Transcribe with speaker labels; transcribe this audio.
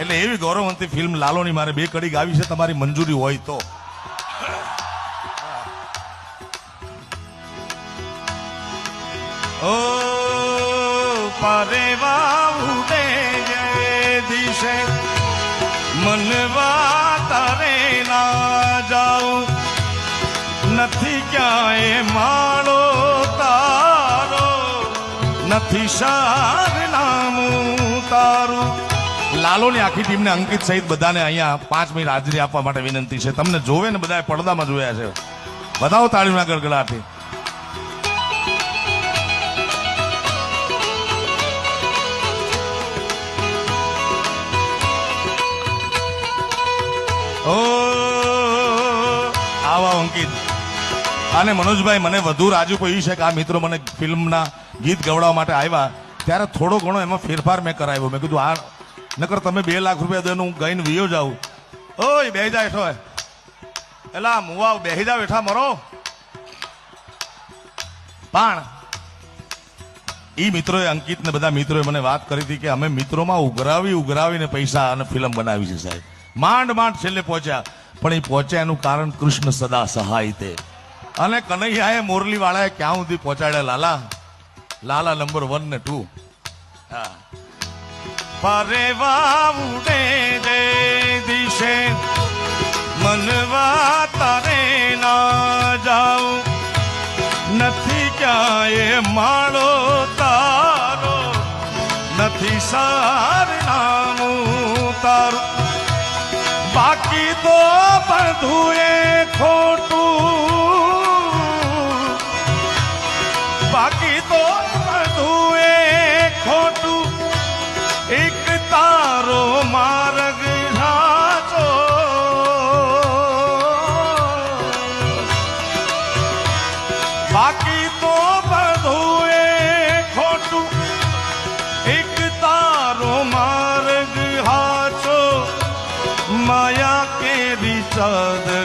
Speaker 1: એટલે એવી ગૌરવવંતી ફિલ્મ લાલોની મારે 2 કડી ગાવી છે, તમારી મંજૂરી હોય તો. ઓ પરેવા ઉડે દિશે મનવા તારે ના જાઉં, નથી ક્યાંય માળો તારો, નથી સારનામું તારું. લાલોની આખી ટીમને અંકિત સહિત બધાને અહીંયા 5 મિનિટ હાજરી આપવા માટે વિનંતી છે. તમને જોવે ને બધા પડદામાં જોયા છે, બતાવો તાળીના ગડગડાટથી. ઓ આવા અંકિત અને મનોજભાઈ, મને વધુ રાજુ કહ્યું છે કે આ મિત્રો મને ફિલ્મના ગીત ગવડાવવા માટે આવ્યા ત્યારે થોડો ઘણો એમાં ફેરફાર મેં કરાવ્યો. મેં કીધું આ નકર તમે 2 લાખ રૂપિયા દો હું ગઈને વિયો જાઉં. ઓય બેહી જા હેઠો, એલા મુવા બેહી જાવ હેઠા મરો. પણ ઈ મિત્રોએ, અંકિત ને બધા મિત્રોએ મને વાત કરી હતી કે અમે મિત્રોમાં ઉઘરાવીને પૈસા અને ફિલ્મ બનાવી છે સાહેબ. માંડ છેલ્લે પહોંચ્યા, પણ એ પહોંચ્યા એનું કારણ કૃષ્ણ સદા સહાય તે. અને કનૈયાએ મોરલી વાળાએ ક્યાં સુધી પહોંચાડ્યા લાલા નંબર 1 ને 2. હા, પરેવા ઉડે દે દિશે મનવા તારે ના જાઉં, નથી ક્યાંય માળો તારો, નથી સારનામું તારું. બાકી તો બધું એ ખોટું, બાકી તો બધું એ ખોટું, એક તારો માર્ગ સાચો. બાકી તો બધું એ ખોટું, એક તારો માર્ગ સાચો. માયા કેરી ચાદર